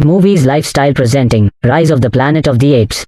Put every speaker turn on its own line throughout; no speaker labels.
Movies Lifestyle presenting Rise of the Planet of the Apes।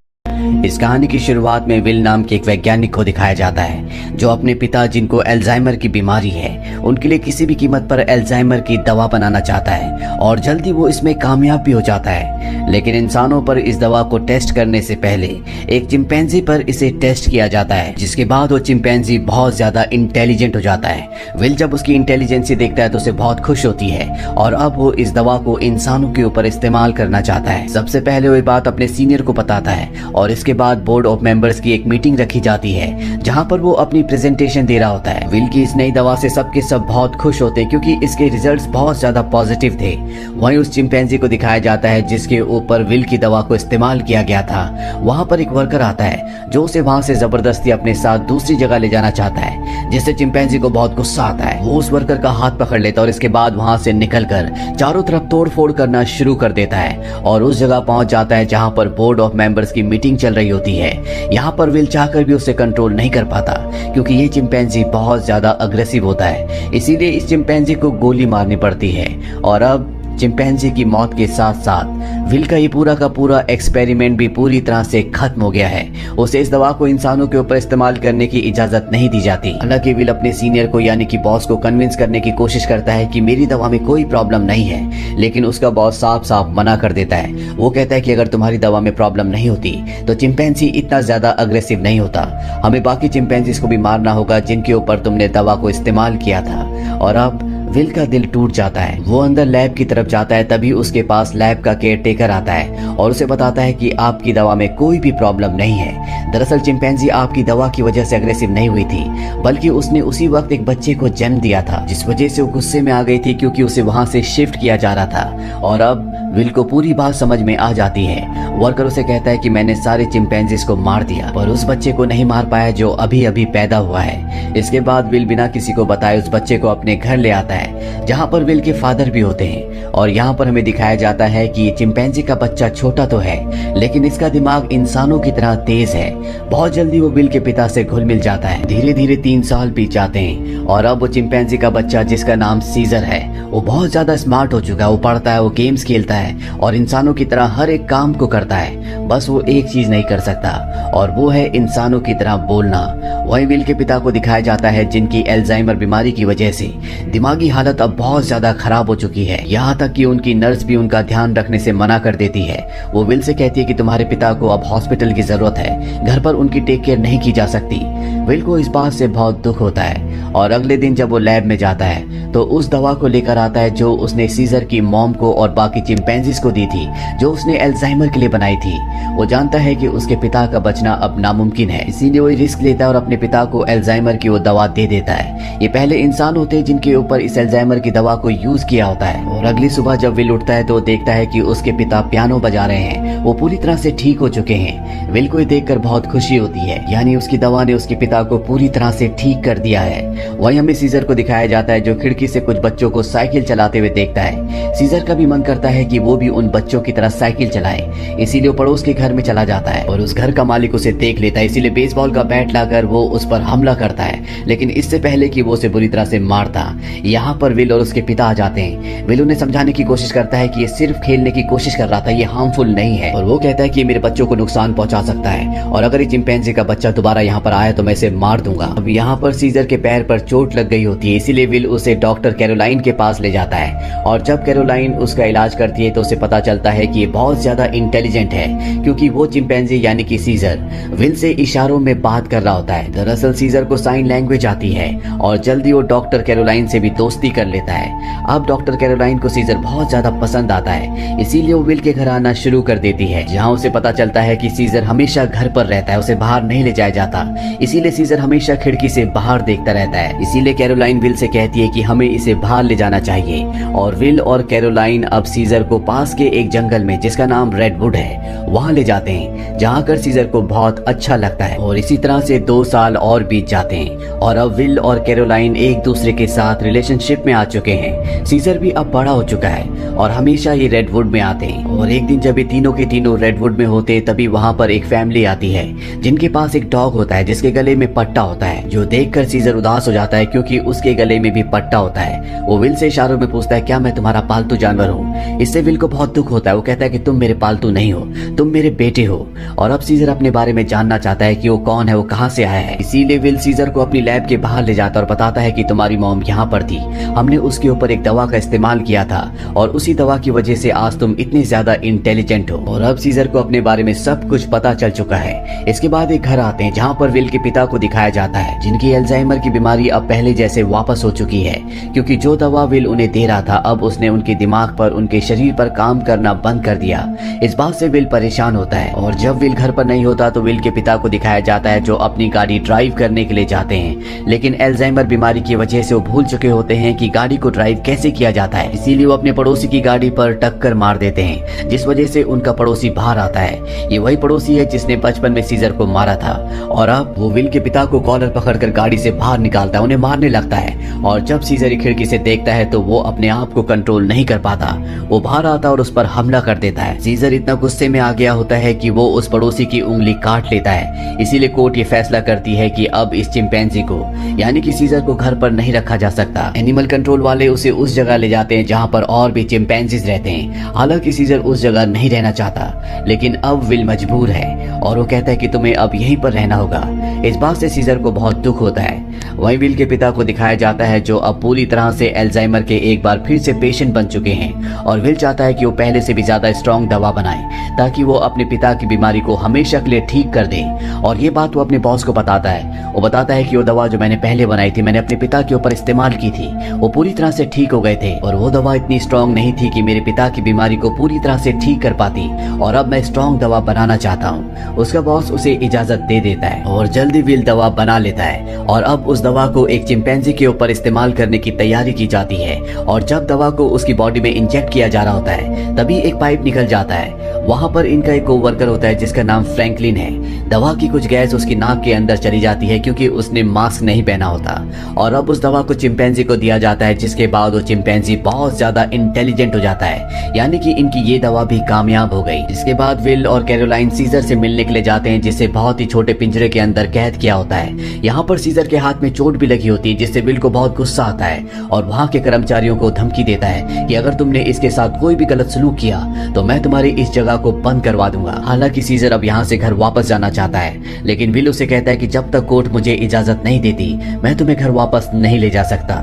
इस कहानी की शुरुआत में विल नाम के एक वैज्ञानिक को दिखाया जाता है जो अपने पिता जिनको अल्जाइमर की बीमारी है उनके लिए किसी भी कीमत पर अल्जाइमर की दवा बनाना चाहता है और जल्दी वो इसमें कामयाब भी हो जाता है। लेकिन इंसानों पर इस दवा को टेस्ट करने से पहले एक चिंपैंजी पर इसे टेस्ट किया जाता है, जिसके बाद वो चिंपैंजी बहुत ज्यादा इंटेलिजेंट हो जाता है। विल जब उसकी इंटेलिजेंसी देखता है तो उसे बहुत खुश होती है और अब वो इस दवा को इंसानों के ऊपर इस्तेमाल करना चाहता है। सबसे पहले वो ये बात अपने सीनियर को बताता है और इसके बाद बोर्ड ऑफ मेंबर्स की एक मीटिंग रखी जाती है जहां पर वो अपनी प्रेजेंटेशन दे रहा होता है। विल की इस नई दवा से सबके सब बहुत खुश होते हैं क्योंकि इसके रिजल्ट्स बहुत ज्यादा पॉजिटिव थे। वहीं उस चिंपैंजी को दिखाया जाता है जिसके ऊपर विल की दवा को इस्तेमाल किया गया था। वहां पर एक वर्कर आता है जो उसे वहां से जबरदस्ती अपने साथ दूसरी जगह ले जाना चाहता है, जिससे चिंपैंजी को बहुत गुस्सा आता है। वो उस वर्कर का हाथ पकड़ लेता है और इसके बाद वहां से निकलकर चारों तरफ तोड़ फोड़ करना शुरू कर देता है और उस जगह पहुंच जाता है जहां पर बोर्ड ऑफ मेंबर्स की मीटिंग चल रही होती है। यहाँ पर विल चाहकर भी उसे कंट्रोल नहीं कर पाता क्योंकि ये चिंपैंजी बहुत ज्यादा अग्रेसिव होता है, इसीलिए इस चिंपैंजी को गोली मारनी पड़ती है। और अब चिंपैंजी की मौत के साथ साथ विल का ये पूरा का पूरा एक्सपेरिमेंट भी पूरी तरह से खत्म हो गया है। उसे इस दवा को इंसानों के ऊपर इस्तेमाल करने की इजाजत नहीं दी जाती। हालांकि विल अपने सीनियर को यानी कि बॉस को कन्विंस करने की कोशिश करता है कि मेरी दवा में कोई प्रॉब्लम नहीं है, लेकिन उसका बॉस साफ साफ मना कर देता है। वो कहता है कि अगर तुम्हारी दवा में प्रॉब्लम नहीं होती तो चिंपैंजी इतना ज्यादा अग्रेसिव नहीं होता, हमें बाकी चिंपैंजीज को भी मारना होगा जिनके ऊपर तुमने दवा को इस्तेमाल किया था। और अब विल का दिल टूट जाता है। वो अंदर लैब की तरफ जाता है, तभी उसके पास लैब का केयर टेकर आता है और उसे बताता है कि आपकी दवा में कोई भी प्रॉब्लम नहीं है। दरअसल चिंपैंजी आपकी दवा की वजह से अग्रेसिव नहीं हुई थी, बल्कि उसने उसी वक्त एक बच्चे को जन्म दिया था, जिस वजह से वो गुस्से में आ गई थी क्योंकि उसे वहां से शिफ्ट किया जा रहा था। और अब विल को पूरी बात समझ में आ जाती है। वर्कर उसे कहता है कि मैंने सारे चिंपैंजीज को मार दिया पर उस बच्चे को नहीं मार पाया जो अभी अभी पैदा हुआ है। इसके बाद विल बिना किसी को बताए उस बच्चे को अपने घर ले आता है जहां पर विल के फादर भी होते हैं। और यहाँ पर हमें दिखाया जाता है कि चिंपैंजी का बच्चा छोटा तो है लेकिन इसका दिमाग इंसानों की तरह तेज है। बहुत जल्दी वो विल के पिता से घुल मिल जाता है। धीरे धीरे 3 साल बीत जाते हैं और अब वो चिंपैंजी का बच्चा जिसका नाम सीजर है वो बहुत ज्यादा स्मार्ट हो चुका है। वो पढ़ता है, वो गेम्स खेलता है और इंसानों की तरह हर एक काम को करता है। बस वो एक चीज नहीं कर सकता और वो है इंसानों की तरह बोलना। वही विल के पिता को दिखाया जाता है जिनकी अल्जाइमर बीमारी की वजह से दिमागी हालत अब बहुत ज्यादा खराब हो चुकी है, यहाँ तक कि उनकी नर्स भी उनका ध्यान रखने से मना कर देती है। वो विल से कहती है कि तुम्हारे पिता को अब हॉस्पिटल की जरूरत है, घर पर उनकी टेक केयर नहीं की जा सकती। विल को इस बात से बहुत दुख होता है और अगले दिन जब वो लैब में जाता है तो उस दवा को लेकर आता है जो उसने सीजर की मॉम को और बाकी चिंपैंजीज को दी थी, जो उसने अल्जाइमर के लिए बनाई थी। वो जानता है कि उसके पिता का बचना अब नामुमकिन है, इसीलिए वो रिस्क लेता है और अपने पिता को अल्जाइमर की वो दवा दे देता है। ये पहले इंसान होते हैं जिनके ऊपर इस अल्जाइमर की दवा को यूज किया होता है। और अगली सुबह जब विल उठता है तो देखता है कि उसके पिता पियानो बजा रहे हैं, वो पूरी तरह से ठीक हो चुके हैं। विल को देखकर बहुत खुशी होती है, यानी उसकी दवा ने उसके पिता को पूरी तरह से ठीक कर दिया है। वहीं हमें सीजर को दिखाया जाता है जो खिड़की से कुछ बच्चों को साइकिल चलाते हुए देखता है। सीजर का भी मन करता है कि वो भी उन बच्चों की तरह साइकिल चलाए, इसीलिए वो पड़ोस के घर में चला जाता है और उस घर का मालिक उसे देख लेता है, इसीलिए बेसबॉल का बैट लाकर वो उस पर हमला करता है। लेकिन इससे पहले कि वो उसे बुरी तरह से मारता, यहाँ पर विल और उसके पिता आ जाते हैं। विल उन्हें समझाने की कोशिश करता है कि ये सिर्फ खेलने की कोशिश कर रहा था, ये हार्मफुल नहीं है। और वो कहता है कि मेरे बच्चों को नुकसान पहुंचा सकता है और अगर ये चिंपैंजी का बच्चा दोबारा यहाँ पर आया तो मैं इसे मार दूंगा। अब यहाँ पर सीजर के पैर पर चोट लग गई होती है, इसीलिए विल उसे डॉक्टर कैरोलाइन के पास ले जाता है। और जब कैरोलाइन उसका इलाज करती है तो उसे पता चलता है कि ये बहुत ज्यादा इंटेलिजेंट है क्योंकि वो चिंपैंजी यानी कि सीजर विल से इशारों में बात कर रहा होता है। दरअसल सीजर को साइन लैंग्वेज आती है और जल्दी वो डॉक्टर कैरोलाइन से भी दोस्ती कर लेता है। अब डॉक्टर कैरोलाइन को सीजर बहुत ज्यादा पसंद आता है, इसीलिए वो विल के घर आना शुरू कर देती है, जहाँ उसे पता चलता है कि सीजर हमेशा घर पर रहता है, उसे बाहर नहीं ले जाया जाता, इसीलिए सीजर हमेशा खिड़की से बाहर देखता रहता है। इसीलिए कैरोलाइन विल से कहती है कि हमें इसे बाहर ले जाना चाहिए। और विल और कैरोलाइन अब सीजर को पास के एक जंगल में जिसका नाम रेडवुड है वहां ले जाते हैं, जहां कर सीजर को बहुत अच्छा लगता है। और इसी तरह से 2 साल और बीत जाते हैं और अब विल और कैरोलाइन एक दूसरे के साथ रिलेशनशिप में आ चुके हैं। सीजर भी अब बड़ा हो चुका है और हमेशा ये रेडवुड में आते हैं। और एक दिन जब ये तीनों के तीनों रेडवुड में होते तभी वहाँ पर एक फैमिली आती है जिनके पास एक डॉग होता है जिसके गले में पट्टा होता है, जो देखकर सीजर उदास हो जाता है क्योंकि उसके गले में भी पट्टा होता है। वो विल से इशारों में पूछता है क्या मैं तुम्हारा पालतू जानवर हूँ। इससे विल को बहुत दुख होता है। वो कहता है कि तुम मेरे पालतू नहीं हो, तुम मेरे बेटे हो। और अब सीजर अपने बारे में जानना चाहता है कि वो कौन है, वो कहाँ से आया है। इसीलिए विल सीजर को अपनी लैब के बाहर ले जाता है और बताता है कि तुम्हारी मॉम यहाँ पर थी, हमने उसके ऊपर एक दवा का इस्तेमाल किया था और उसी दवा की वजह से आज तुम इतने ज्यादा इंटेलिजेंट हो। और अब सीजर को अपने बारे में सब कुछ पता चल चुका है। इसके बाद एक घर आते हैं जहाँ पर विल के पिता को दिखाया जाता है, जिनकी अल्जाइमर की बीमारी अब पहले जैसे वापस हो चुकी है, क्योंकि जो दवा विल उन्हें दे रहा था अब उसने उनके दिमाग पर, उनके शरीर पर काम करना बंद कर दिया। इस बात से विल परेशान होता है और जब विल घर पर नहीं होता तो विल के पिता को दिखाया जाता है जो अपनी गाड़ी ड्राइव करने के लिए जाते हैं, लेकिन अल्जाइमर बीमारी की वजह से वो भूल चुके होते हैं कि गाड़ी को ड्राइव कैसे किया जाता है। इसीलिए वो अपने पड़ोसी की गाड़ी पर टक्कर मार देते हैं, जिस वजह से उनका पड़ोसी बाहर आता है। ये वही पड़ोसी है जिसने बचपन में सीजर को मारा था और अब वो विल के पिता को कॉलर पकड़कर गाड़ी से बाहर निकालता है, उन्हें मारने लगता है। और जब सीजर खिड़की से देखता है तो वो अपने आप को कंट्रोल नहीं कर पाता, वो बाहर आता और उस पर हमला कर देता है। सीजर इतना गुस्से में आ गया होता है कि वो उस पड़ोसी की उंगली काट लेता है। इसीलिए कोर्ट ये फैसला करती है कि अब इस चिंपैंजी को, यानी कि सीजर को, घर पर नहीं रखा जा सकता। एनिमल कंट्रोल वाले उसे उस जगह ले जाते हैं जहाँ पर और भी चिंपैंजीज रहते हैं। हालांकि सीजर उस जगह नहीं रहना चाहता, लेकिन अब विल मजबूर है और वो कहता है कि तुम्हें अब यहीं पर रहना होगा। इस बात से सीजर को बहुत दुख होता है। वहीं विल के पिता को दिखाया जाता है जो अब पूरी तरह से अल्जाइमर के एक बार फिर से पेशेंट बन चुके हैं और विल चाहता है कि वो पहले से भी ज्यादा स्ट्रॉन्ग दवा बनाए ताकि वो अपने पिता की बीमारी को हमेशा के लिए ठीक कर दे। और ये बात वो अपने बॉस को बताता है। वो बताता है कि वो दवा जो मैंने पहले बनाई थी, मैंने अपने पिता के ऊपर इस्तेमाल की थी, वो पूरी तरह से ठीक हो गए थे और वो दवा इतनी स्ट्रॉन्ग नहीं थी कि मेरे पिता की बीमारी को पूरी तरह से ठीक कर पाती और अब मैं स्ट्रॉन्ग दवा बनाना चाहता हूँ। उसका बॉस उसे इजाजत दे देता है और जल्दी विल दवा बना लेता है और अब उस दवा को एक चिंपैंजी के ऊपर इस्तेमाल करने की तैयारी की जाती है। और जब दवा को उसकी बॉडी में इंजेक्ट किया जा रहा होता है तभी एक पाइप निकल जाता है। वहाँ पर इनका एक कोवर्कर होता है जिसका नाम फ्रैंकलिन है। दवा की कुछ गैस उसकी नाक के अंदर चली जाती है क्योंकि उसने मास्क नहीं पहना होता और अब उस दवा को चिंपैंजी को दिया जाता है, जिसके बाद वो चिंपैंजी बहुत ज्यादा इंटेलिजेंट हो जाता है, यानी कि इनकी ये दवा भी कामयाब हो गई। इसके बाद विल और कैरोलाइन सीजर से मिलने के लिए जाते हैं जिसे बहुत ही छोटे पिंजरे के अंदर कैद किया होता है। यहाँ पर सीजर के हाथ में चोट भी लगी होती है जिससे विल को बहुत गुस्सा आता है और वहाँ के कर्मचारियों को धमकी देता है कि अगर तुमने इसके साथ कोई भी गलत सलूक किया तो मैं तुम्हारी इस जगह को बंद करवा दूंगा। हालांकि सीजर अब यहाँ से घर वापस जाना चाहता है, लेकिन विल उसे कहता है कि जब तक कोर्ट मुझे इजाजत नहीं देती मैं तुम्हें घर वापस नहीं ले जा सकता।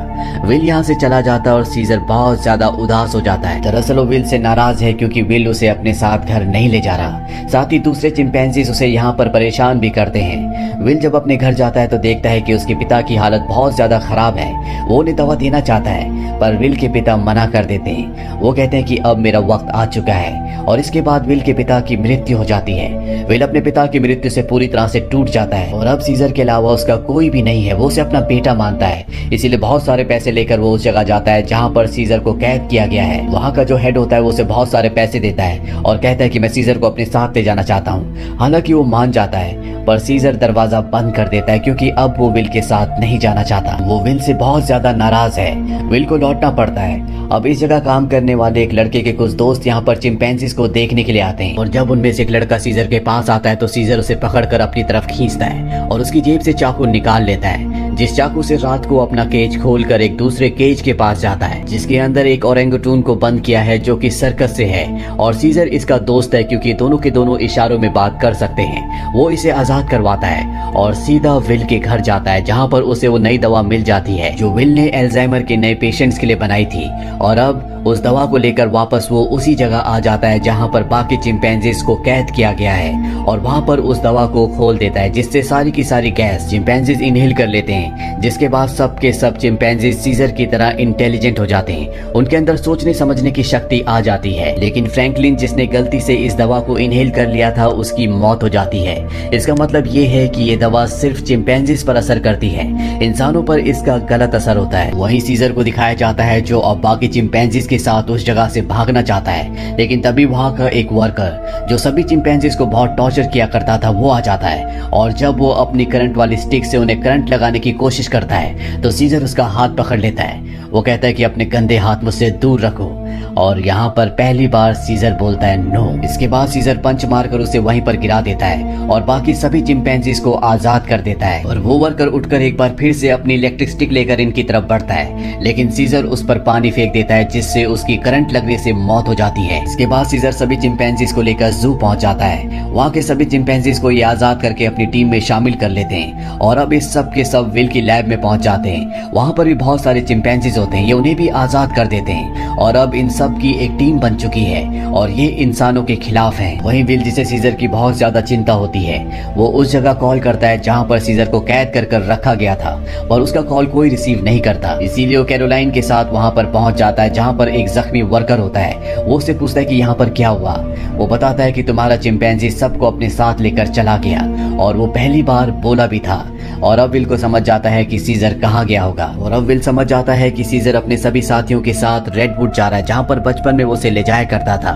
विल यहाँ से चला जाता है और सीजर बहुत ज्यादा उदास हो जाता है। दरअसल वो विल से नाराज है क्योंकि विल उसे अपने साथ घर नहीं ले जा रहा। साथ ही दूसरे चिंपैंजीज उसे यहाँ पर परेशान भी करते हैं। विल जब अपने घर जाता है तो देखता है कि उसके पिता की हालत बहुत ज्यादा खराब है। वो उन्हें दवा देना चाहता है पर विल के पिता मना कर देते हैं। वो कहते हैं कि अब मेरा वक्त आ चुका है और इसके बाद विल के पिता की मृत्यु हो जाती है। विल अपने पिता की मृत्यु से पूरी तरह से टूट जाता है और अब सीजर के अलावा उसका कोई भी नहीं है। वो उसे अपना बेटा मानता है, इसीलिए बहुत सारे पैसे लेकर वो उस जगह जाता है जहाँ पर सीजर को कैद किया गया है। वहाँ का जो हेड होता है वो उसे बहुत सारे पैसे देता है और कहता है कि मैं सीजर को अपने साथ ले जाना चाहता हूँ। हालांकि वो मान जाता है पर सीजर दरवाजा बंद कर देता है क्योंकि अब वो विल के साथ नहीं जाना चाहता। वो विल से बहुत ज्यादा नाराज है। विल को लौटना पड़ता है। अब इस जगह काम करने वाले एक लड़के के कुछ दोस्त यहाँ पर चिंपैंजीज को देखने के लिए आते हैं और जब उनमें से एक लड़का सीजर के पास आता है तो सीजर उसे पकड़कर अपनी तरफ खींचता है और उसकी जेब से चाकू निकाल लेता है, जिस चाकू से रात को अपना केज खोलकर एक दूसरे केज के पास जाता है जिसके अंदर एक ओरेंगुटून को बंद किया है जो कि सर्कस से है और सीजर इसका दोस्त है क्योंकि दोनों के दोनों इशारों में बात कर सकते हैं। वो इसे आजाद करवाता है और सीधा विल के घर जाता है जहाँ पर उसे वो नई दवा मिल जाती है जो विल ने अल्जाइमर के नए पेशेंट्स के लिए बनाई थी और अब उस दवा को लेकर वापस वो उसी जगह आ जाता है जहाँ पर बाकी चिंपैंजीज को कैद किया गया है और वहाँ पर उस दवा को खोल देता है जिससे सारी की सारी गैस चिंपैंजीज इनहेल कर लेते हैं, जिसके बाद सब के सब चिंपैंजीज सीजर की तरह इंटेलिजेंट हो जाते हैं। उनके अंदर सोचने समझने की शक्ति आ जाती है, लेकिन फ्रैंकलिन जिसने गलती से इस दवा को इनहेल कर लिया था उसकी मौत हो जाती है। इसका मतलब ये है कि ये दवा सिर्फ चिंपैंजीज पर असर करती है, इंसानों पर इसका गलत असर होता है। वहीं सीजर को दिखाया जाता है जो अब बाकी चिंपैंजीज के साथ उस जगह से भागना चाहता है, लेकिन तभी वहाँ का एक वर्कर जो सभी चिंपैंजीज को बहुत टॉर्चर किया करता था वो आ जाता है और जब वो अपनी करंट वाली स्टिक से उन्हें करंट लगाने की कोशिश करता है तो सीजर उसका हाथ पकड़ लेता है। वो कहता है कि अपने गंदे हाथ मुझसे दूर रखो। और यहाँ पर पहली बार सीजर बोलता है नो। इसके बाद सीजर पंच मारकर उसे वहीं पर गिरा देता है और बाकी सभी चिंपैंजीज को आजाद कर देता है। और वो वर्कर उठकर एक बार फिर से अपनी इलेक्ट्रिक स्टिक लेकर इनकी तरफ बढ़ता है, लेकिन सीजर उस पर पानी फेंक देता है जिससे उसकी करंट लगने से मौत हो जाती है। इसके बाद सीजर सभी चिंपैंजीज को लेकर जू पहुंच जाता है। वहाँ के सभी चिंपैंजीज को ये आजाद करके अपनी टीम में शामिल कर लेते हैं और अब इस सब के सब विल की लैब में पहुंच जाते हैं। वहाँ पर भी बहुत सारे चिंपैंजीज होते हैं, ये उन्हें भी आजाद कर देते हैं और अब इन सब की एक टीम बन चुकी है और ये इंसानों के खिलाफ है। वहीं विल, जिसे सीजर की बहुत ज्यादा चिंता होती है, वो उस जगह कॉल करता है जहाँ पर सीजर को कैद कर रखा गया था और उसका कॉल कोई रिसीव नहीं करता। इसीलिए वो कैरोलाइन के साथ वहाँ पर पहुंच जाता है जहाँ पर एक जख्मी वर्कर होता है। वो उससे पूछता है कि यहाँ पर क्या हुआ। वो बताता है कि तुम्हारा चिंपैंजी सबको अपने साथ लेकर चला गया और वो पहली बार बोला भी था। और अब विल को समझ जाता है कि सीजर कहाँ गया होगा और अब विल समझ जाता है कि सीजर अपने सभी साथियों के साथ रेडवुड जा रहा है जहाँ पर बचपन में वो उसे ले जाया करता था।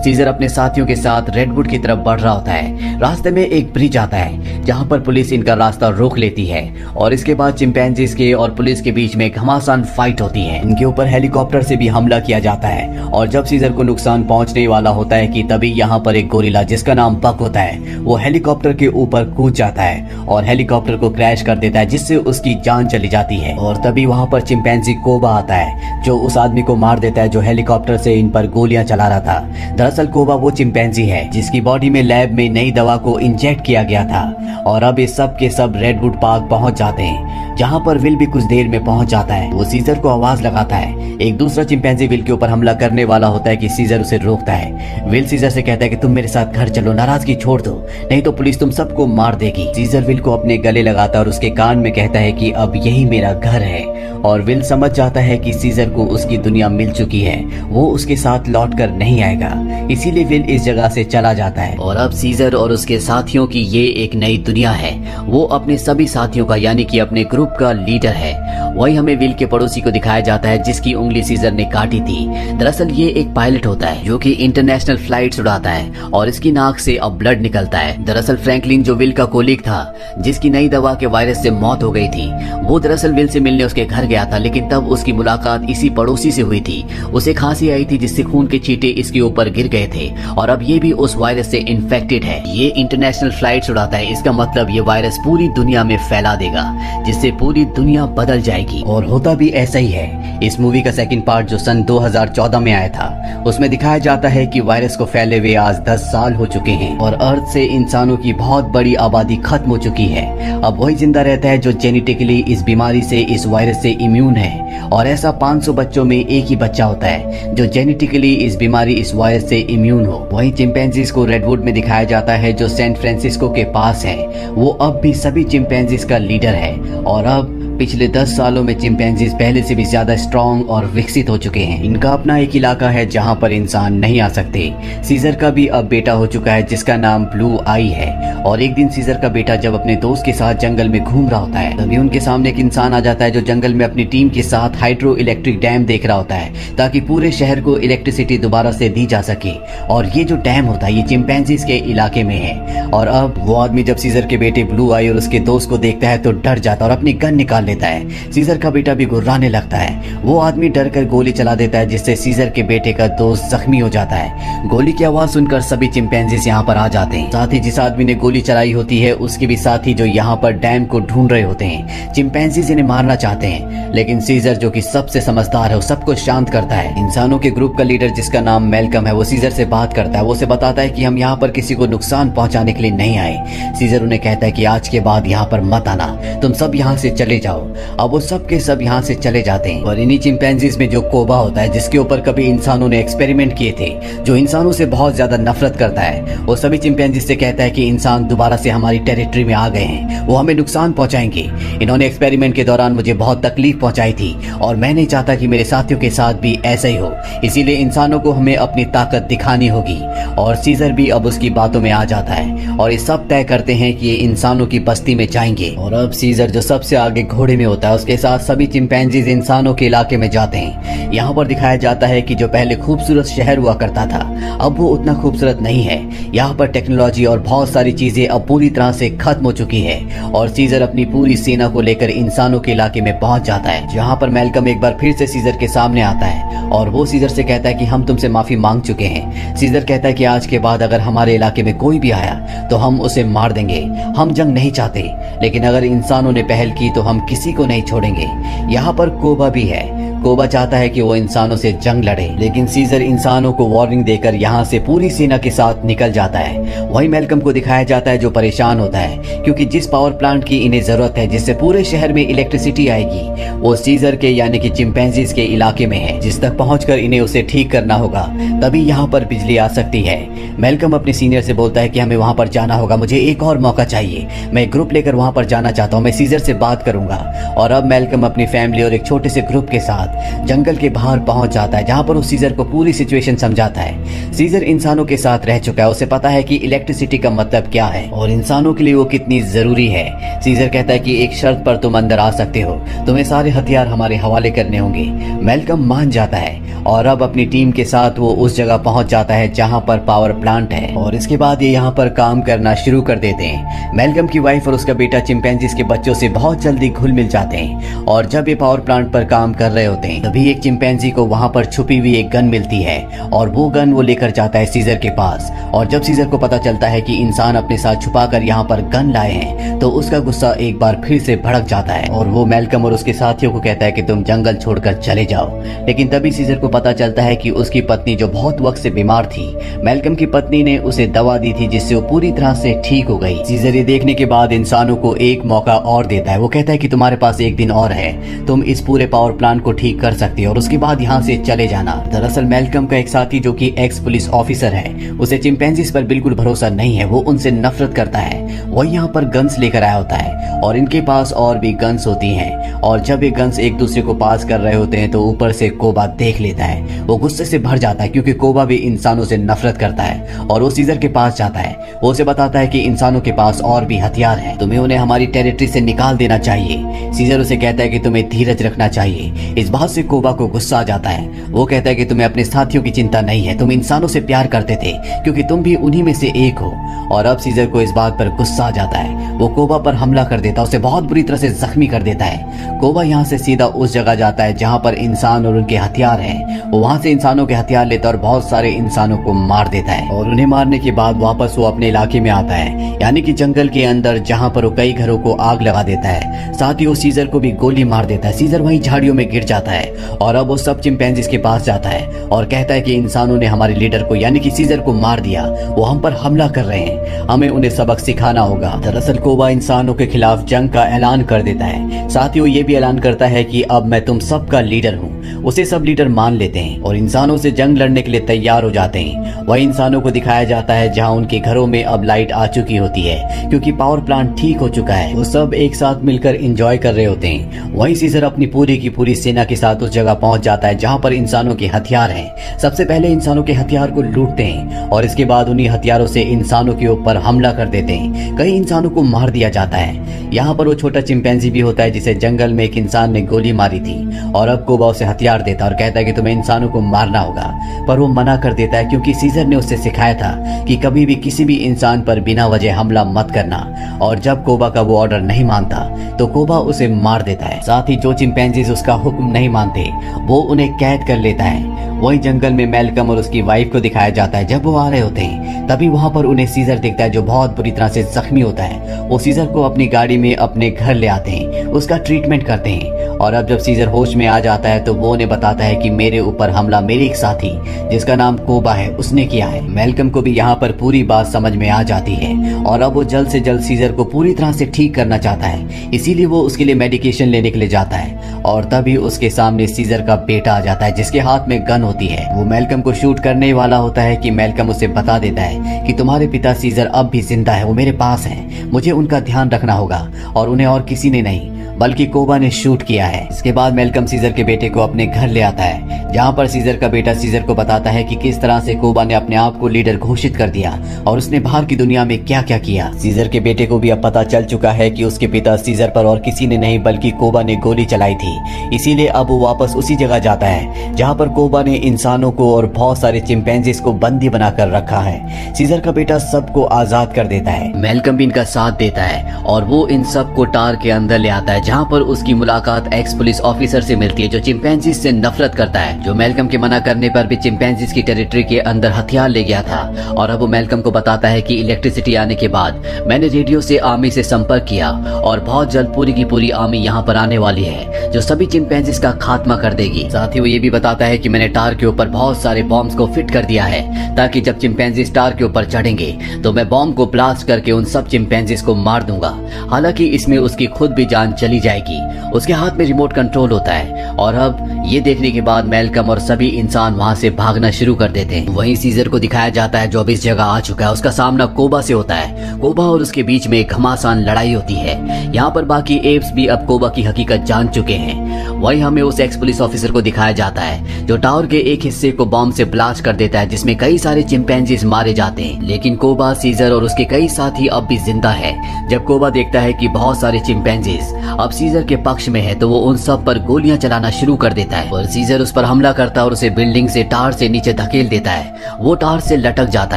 सीजर अपने साथियों के साथ रेडवुड की तरफ बढ़ रहा होता है। रास्ते में एक ब्रिज आता है जहाँ पर पुलिस इनका रास्ता रोक लेती है और इसके बाद चिंपैंजीज के और पुलिस के बीच में घमासान फाइट होती है। इनके ऊपर हेलीकॉप्टर से भी हमला किया जाता है और जब सीजर को नुकसान पहुंचने वाला होता है कि तभी यहाँ पर एक गोरिल्ला जिसका नाम बक होता है वो हेलीकॉप्टर के ऊपर कूद जाता है और हेलीकॉप्टर को क्रैश कर देता है जिससे उसकी जान चली जाती है। और तभी वहाँ पर चिंपैंजी कोबा आता है जो उस आदमी को मार देता है जो हेलीकॉप्टर से इन पर गोलियां चला रहा था। दरअसल कोबा वो चिंपैंजी है जिसकी बॉडी में लैब में नई दवा को इंजेक्ट किया गया था। और अब इस सब के सब रेडवुड पार्क पहुंच जाते हैं जहां पर विल भी कुछ देर में पहुंच जाता है। वो सीजर को आवाज लगाता है। एक दूसरा चिंपैंजी विल के ऊपर हमला करने वाला होता है कि सीजर उसे रोकता है। विल सीजर से कहता है कि तुम मेरे साथ घर चलो, नाराजगी छोड़ दो, नहीं तो पुलिस तुम सबको मार देगी। सीजर विल को अपने गले लगाता है और उसके कान में कहता है कि अब यही मेरा घर है। और विल समझ जाता है कि सीजर को उसकी दुनिया मिल चुकी है, वो उसके साथ लौट कर नहीं आएगा। इसीलिए विल इस जगह से चला जाता है और अब सीजर और उसके साथियों की ये एक नई दुनिया है। वो अपने सभी साथियों का यानी कि अपने ग्रुप का लीडर है। वही हमें विल के पड़ोसी को दिखाया जाता है जिसकी उंगली सीजर ने काटी थी। दरअसल ये एक पायलट होता है जो कि इंटरनेशनल फ्लाइट्स उड़ाता है और इसकी नाक से अब ब्लड निकलता है। दरअसल फ्रैंकलिन जो विल का कोलीग था जिसकी नई दवा के वायरस से मौत हो गई थी, वो दरअसल विल से मिलने उसके घर गया था, लेकिन तब उसकी मुलाकात इसी पड़ोसी से हुई थी। उसे खांसी आई थी जिससे खून के छींटे इसके ऊपर गिर गए थे और अब ये भी उस वायरस से इन्फेक्टेड है। ये इंटरनेशनल फ्लाइट्स उड़ाता है, इसका मतलब ये वायरस पूरी दुनिया में फैला देगा जिससे पूरी दुनिया बदल जाएगी। और होता भी ऐसा ही है। इस मूवी का सेकंड पार्ट जो सन 2014 में आया था उसमें दिखाया जाता है कि वायरस को फैले हुए आज 10 साल हो चुके हैं और अर्थ से इंसानों की बहुत बड़ी आबादी खत्म हो चुकी है। अब वही जिंदा रहता है जो जेनेटिकली इस बीमारी से, इस वायरस से इम्यून है। और ऐसा 500 बच्चों में एक ही बच्चा होता है जो जेनेटिकली इस बीमारी, इस वायरस से इम्यून हो। वही चिंपैंजीज को रेडवुड में दिखाया जाता है जो सैन फ्रांसिस्को के पास है। वो अब भी सभी चिंपैंजीज का लीडर है और अब पिछले 10 सालों में चिंपैंजीज पहले से भी ज्यादा स्ट्रॉन्ग और विकसित हो चुके हैं। इनका अपना एक इलाका है जहां पर इंसान नहीं आ सकते। सीजर का भी अब बेटा हो चुका है जिसका नाम ब्लू आई है। और एक दिन सीजर का बेटा जब अपने दोस्त के साथ जंगल में घूम रहा होता है तभी उनके सामने एक इंसान आ जाता है जो जंगल में अपनी टीम के साथ हाइड्रो इलेक्ट्रिक डैम देख रहा होता है ताकि पूरे शहर को इलेक्ट्रिसिटी दोबारा से दी जा सके। और ये जो डैम होता है ये चिंपैंजीज के इलाके में है। और अब वो आदमी जब सीजर के बेटे ब्लू आई और उसके दोस्त को देखता है तो डर जाता है और अपनी गन निकाल लेता है। सीजर का बेटा भी गुर्राने लगता है। वो आदमी डर कर गोली चला देता है जिससे सीजर के बेटे का दोस्त जख्मी हो जाता है। गोली की आवाज सुनकर सभी चिंपैंजीज यहाँ पर आ जाते हैं। साथ ही जिस आदमी ने गोली चलाई होती है उसके भी साथी जो यहाँ पर डैम को ढूंढ रहे होते हैं। चिंपैंजीज इन्हें मारना चाहते हैं लेकिन सीजर जो कि सबसे समझदार है वो सबको शांत करता है। इंसानों के ग्रुप का लीडर जिसका नाम मैल्कम है वो सीजर से बात करता है। वो उसे बताता है कि हम यहाँ पर किसी को नुकसान पहुंचाने के लिए नहीं आए। सीजर उन्हें कहता है कि आज के बाद यहाँ पर मत आना, तुम सब यहाँ से चले जाओ। अब वो सब के सब यहाँ से चले जाते हैं। और इन्हीं चिंपैंजीज में जो कोबा होता है जिसके ऊपर कभी इंसानों ने एक्सपेरिमेंट किए थे, जो इंसानों से बहुत ज्यादा नफरत करता है, वो सभी चिंपैंजीज से कहता है कि इंसान दोबारा से हमारी टेरिटरी में आ गए हैं, वो हमें नुकसान पहुंचाएंगे। इन्होंने एक्सपेरिमेंट के दौरान मुझे बहुत तकलीफ पहुंचाई थी और मैं नहीं चाहता कि मेरे साथियों के साथ भी ऐसा ही हो। इसीलिए इंसानों को हमें अपनी ताकत दिखानी होगी। और सीजर भी अब उसकी बातों में आ जाता है और ये सब तय करते हैं कि ये इंसानों की बस्ती में जाएंगे। और अब सीजर जो सबसे आगे घोड़े घोड़े में होता है। उसके साथ सभी चिंपैंजीज इंसानों के इलाके में जाते हैं। यहाँ पर दिखाया जाता है कि जो पहले खूबसूरत शहर हुआ करता था अब वो उतना खूबसूरत नहीं है। यहाँ पर टेक्नोलॉजी और बहुत सारी चीजें अब पूरी तरह से खत्म हो चुकी है और सीजर अपनी पूरी सेना को लेकर इंसानों के इलाके में पहुंच जाता है, जहाँ पर मैल्कम एक बार फिर से सीजर के सामने आता है और वो सीजर से कहता है कि हम तुमसे माफी मांग चुके हैं। सीजर कहता है कि आज के बाद अगर हमारे इलाके में कोई भी आया तो हम उसे मार देंगे। हम जंग नहीं चाहते, लेकिन अगर इंसानों ने पहल की तो हम किसी को नहीं छोड़ेंगे। यहाँ पर कोबा भी है। कोबा चाहता है कि वो इंसानों से जंग लड़े, लेकिन सीजर इंसानों को वार्निंग देकर यहाँ से पूरी सेना के साथ निकल जाता है। वहीं मैल्कम को दिखाया जाता है जो परेशान होता है क्योंकि जिस पावर प्लांट की इन्हें जरूरत है जिससे पूरे शहर में इलेक्ट्रिसिटी आएगी वो सीजर के यानी कि चिंपैंजीज के इलाके में है, जिस तक पहुंचकर इन्हें उसे ठीक करना होगा, तभी यहाँ पर बिजली आ सकती है। मैल्कम अपने सीनियर से बोलता है कि हमें वहां पर जाना होगा, मुझे एक और मौका चाहिए, मैं एक ग्रुप लेकर वहां पर जाना चाहता हूँ, मैं सीजर से बात करूंगा। और अब मैल्कम अपनी फैमिली और एक छोटे से ग्रुप के साथ जंगल के बाहर पहुंच जाता है, जहां पर वो सीजर को पूरी सिचुएशन समझाता है। सीजर इंसानों के साथ रह चुका है, उसे पता है कि इलेक्ट्रिसिटी का मतलब क्या है और इंसानों के लिए वो कितनी जरूरी है। सीजर कहता है कि एक शर्त पर तुम अंदर आ सकते हो, तुम्हें सारे हथियार हमारे हवाले करने होंगे। मैल्कम मान जाता है और अब अपनी टीम के साथ वो उस जगह पहुंच जाता है जहां पर पावर प्लांट है और इसके बाद ये यहाँ पर काम करना शुरू कर देते हैं। मैल्कम की वाइफ और उसका बेटा चिंपैंजीज के बच्चों से बहुत जल्दी घुल मिल जाते हैं और जब ये पावर प्लांट पर काम कर रहे होते हैं तभी एक चिंपैंजी को वहां पर छुपी हुई एक गन मिलती है और वो गन वो लेकर जाता है सीजर के पास। और जब सीजर को पता चलता है कि इंसान अपने साथ छुपाकर यहाँ पर गन लाए हैं तो उसका गुस्सा एक बार फिर से भड़क जाता है और वो मैल्कम और उसके साथियों को कहता है कि तुम जंगल छोड़कर चले जाओ। लेकिन तभी सीजर को पता चलता है कि उसकी पत्नी जो बहुत वक्त से बीमार थी, मैल्कम की पत्नी ने उसे दवा दी थी जिससे वो पूरी तरह से ठीक हो गई। सीजर ये देखने के बाद इंसानों को एक मौका और देता है। वो कहता है कि तुम्हारे पास एक दिन और है, तुम इस पूरे पावर प्लांट को ठीक कर सकते हो और उसके बाद यहाँ से चले जाना। दरअसल मैल्कम का एक साथी जो कि एक्स पुलिस ऑफिसर है, उसे चिंपैंजीज पर बिल्कुल भरोसा नहीं है, वो उनसे नफरत करता है। वही यहाँ पर गन्स लेकर आया होता है और इनके पास और भी गन्स होती हैं और जब ये गन्स एक दूसरे को पास कर रहे होते हैं तो ऊपर से कोबा देख लेता है। वो गुस्से से भर जाता है क्योंकि कोबा भी इंसानों से नफरत करता है और वो सीजर के पास जाता है। वो उसे बताता है कि इंसानों के पास और भी हथियार हैं, तुम्हें उन्हें हमारी टेरिटरी से निकाल देना चाहिए। सीजर उसे कहता है कि तुम्हें धीरज रखना चाहिए। इस बात से कोबा को गुस्सा आ जाता है। वो कहता है कि तुम्हें अपने साथियों की चिंता नहीं है, तुम इंसानों से प्यार करते थे क्योंकि तुम भी उन्हीं में से एक हो। और अब सीजर को इस बात पर गुस्सा आ जाता है। वो कोबा पर हमला कर देता है, उसे बहुत बुरी तरह से जख्मी कर देता है। कोबा यहाँ से सीधा उस जगह जाता है जहाँ पर इंसान और उनके हथियार हैं। वो वहाँ से इंसानों के हथियार लेता है और बहुत सारे इंसानों को मार देता है और उन्हें मारने के बाद वापस वो अपने इलाके में आता है, यानी कि जंगल के अंदर, जहाँ पर वो कई घरों को आग लगा देता है। साथ ही वो सीजर को भी गोली मार देता है। सीजर वहीं झाड़ियों में गिर जाता है और अब वो सब चिंपैंजीज के पास जाता है और कहता है कि इंसानों ने हमारे लीडर को यानी कि सीजर को मार दिया, वो हम पर हमला कर रहे हैं, हमें उन्हें सबक सिखाना होगा। दरअसल कोबा इंसानों के खिलाफ जंग का ऐलान कर देता है। साथ ही वो ये भी ऐलान करता है कि अब मैं तुम सबका लीडर हूँ। उसे सब लीडर मान लेते हैं और इंसानों से जंग लड़ने के लिए तैयार हो जाते हैं। वही इंसानों को दिखाया जाता है जहाँ उनके घरों में अब लाइट आ चुकी होती है क्योंकि पावर प्लांट ठीक हो चुका है। वो सब एक साथ मिलकर एंजॉय कर रहे होते हैं। वहीं सीजर अपनी पूरी की पूरी सेना के साथ उस जगह पहुंच जाता है जहाँ पर इंसानों के हथियार हैं। सबसे पहले इंसानों के हथियार को लूटते हैं और इसके बाद उन्हीं हथियारों से इंसानों के ऊपर हमला कर देते हैं। कई इंसानों को मार दिया जाता है। यहाँ पर वो छोटा चिंपैंजी भी होता है जिसे जंगल में एक इंसान ने गोली मारी थी और अब कोबा उसे हथियार देता है और कहता है कि तुम्हें इंसानों को मारना होगा, पर वो मना कर देता है क्योंकि सीजर ने उससे सिखाया था कि कभी भी किसी भी इंसान पर बिना वजह हमला मत करना। और जब कोबा का वो ऑर्डर नहीं मानता तो कोबा उसे मार देता है। साथ ही जो चिंपैंजीज उसका हुक्म नहीं मानते वो उन्हें कैद कर लेता है। वही जंगल में मैल्कम और उसकी वाइफ को दिखाया जाता है। जब वो आ रहे होते हैं तभी वहां पर उन्हें सीजर दिखता है जो बहुत बुरी तरह से जख्मी होता है। वो सीजर को अपनी गाड़ी में अपने घर ले आते हैं, उसका ट्रीटमेंट करते हैं और अब जब सीजर होश में आ जाता है तो वो उन्हें बताता है कि मेरे ऊपर हमला मेरे एक साथी जिसका नाम कोबा है उसने किया है। मैल्कम को भी यहाँ पर पूरी बात समझ में आ जाती है और अब वो जल्द से जल्द सीजर को पूरी तरह से ठीक करना चाहता है, इसीलिए वो उसके लिए मेडिकेशन लेने के लिए जाता है। और तभी उसके सामने सीजर का बेटा आ जाता है जिसके हाथ में गन होती है। वो मैल्कम को शूट करने वाला होता है कि मैल्कम उसे बता देता है कि तुम्हारे पिता सीजर अब भी जिंदा है, वो मेरे पास है, मुझे उनका ध्यान रखना होगा और उन्हें और किसी ने नहीं। बल्कि कोबा ने शूट किया है। इसके बाद मेलकम सीजर के बेटे को अपने घर ले आता है, जहाँ पर सीजर का बेटा सीजर को बताता है कि किस तरह से कोबा ने अपने आप को लीडर घोषित कर दिया और उसने बाहर की दुनिया में क्या क्या किया। सीजर के बेटे को भी अब पता चल चुका है कि उसके पिता सीजर पर और किसी ने नहीं बल्कि कोबा ने गोली चलाई थी। इसीलिए अब वो वापस उसी जगह जाता है जहाँ पर कोबा ने इंसानों को और बहुत सारे चिंपैंजीज को बंदी बनाकर रखा है। सीजर का बेटा सबको आजाद कर देता है। मेलकम भी इनका साथ देता है और वो इन सब को टार के अंदर ले आता है, जहाँ पर उसकी मुलाकात एक्स पुलिस ऑफिसर से मिलती है जो चिंपैंजीज से नफरत करता है, जो मेलकम के मना करने पर भी चिंपैंजीज की टेरिटरी के अंदर हथियार ले गया था। और अब वो मेलकम को बताता है कि इलेक्ट्रिसिटी आने के बाद मैंने रेडियो से आर्मी से संपर्क किया और बहुत जल्द पूरी की पूरी आर्मी यहाँ पर आने वाली है जो सभी चिंपैंजीज का खात्मा कर देगी। साथ ही वो ये भी बताता है कि मैंने टार के ऊपर बहुत सारे बॉम्ब्स को फिट कर दिया है ताकि जब चिंपैंजीज टार के ऊपर चढ़ेंगे तो मैं बॉम्ब को ब्लास्ट करके उन सब चिंपैंजीज को मार दूंगा। हालांकि इसमें उसकी खुद भी जान चली जाएगी। उसके हाथ में रिमोट कंट्रोल होता है और अब ये देखने के बाद मेलकम और सभी इंसान वहां से भागना शुरू कर देते हैं। वहीं सीजर को दिखाया जाता है जो अब इस जगह आ चुका है। उसका सामना कोबा से होता है। कोबा और उसके बीच में एक घमासान लड़ाई होती है। यहाँ पर बाकी एप्स भी अब कोबा की हकीकत जान चुके हैं। वहीं हमें उस एक्स पुलिस ऑफिसर को दिखाया जाता है जो टावर के एक हिस्से को बॉम्ब से ब्लास्ट कर देता है जिसमें कई सारे चिंपैंजीज मारे जाते हैं। लेकिन कोबा, सीजर और उसके कई साथी अब भी जिंदा है। जब कोबा देखता है कि बहुत सारे चिंपैंजीज अब सीजर के पक्ष में है तो वो उन सब पर गोलियां चलाना शुरू कर देता है और सीजर उस पर हमला करता है और उसे बिल्डिंग से टावर से नीचे धकेल देता है। वो टावर से लटक जाता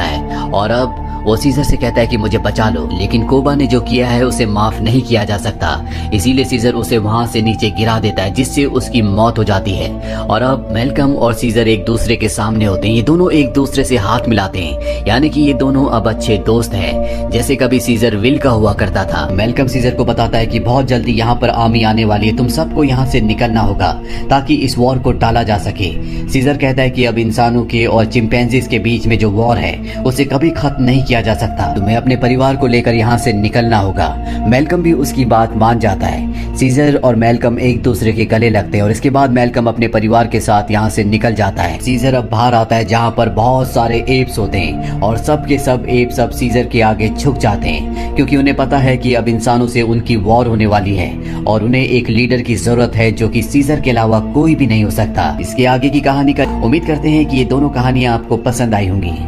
है और अब वो सीजर से कहता है कि मुझे बचा लो, लेकिन कोबा ने जो किया है उसे माफ नहीं किया जा सकता। इसीलिए सीजर उसे वहां से नीचे गिरा देता है जिससे उसकी मौत हो जाती है। और अब मेलकम और सीजर एक दूसरे के सामने होते हैं। ये दोनों एक दूसरे से हाथ मिलाते हैं, यानी कि ये दोनों अब अच्छे दोस्त हैं, जैसे कभी सीजर विल का हुआ करता था। मेलकम सीजर को बताता है कि बहुत जल्दी यहाँ पर आर्मी आने वाली है, तुम सबको यहाँ से निकलना होगा ताकि इस वॉर को टाला जा सके। सीजर कहता है कि अब इंसानों के और चिंपैंजीज के बीच में जो वॉर है उसे कभी खत्म नहीं किया जा सकता। तुम्हें अपने परिवार को लेकर यहाँ से निकलना होगा। मेलकम भी उसकी बात मान जाता है। सीजर और मेलकम एक दूसरे के गले लगते हैं और इसके बाद मेलकम अपने परिवार के साथ यहाँ से निकल जाता है। सीजर अब बाहर आता है जहाँ पर बहुत सारे एप्स होते हैं और सब के सब एप्स अब सीजर के आगे झुक जाते हैं क्योंकि उन्हें पता है कि अब इंसानों से उनकी वॉर होने वाली है और उन्हें एक लीडर की जरूरत है जो कि सीजर के अलावा कोई भी नहीं हो सकता। इसके आगे की कहानी का उम्मीद करते हैं कि ये दोनों कहानियां आपको पसंद आई होंगी।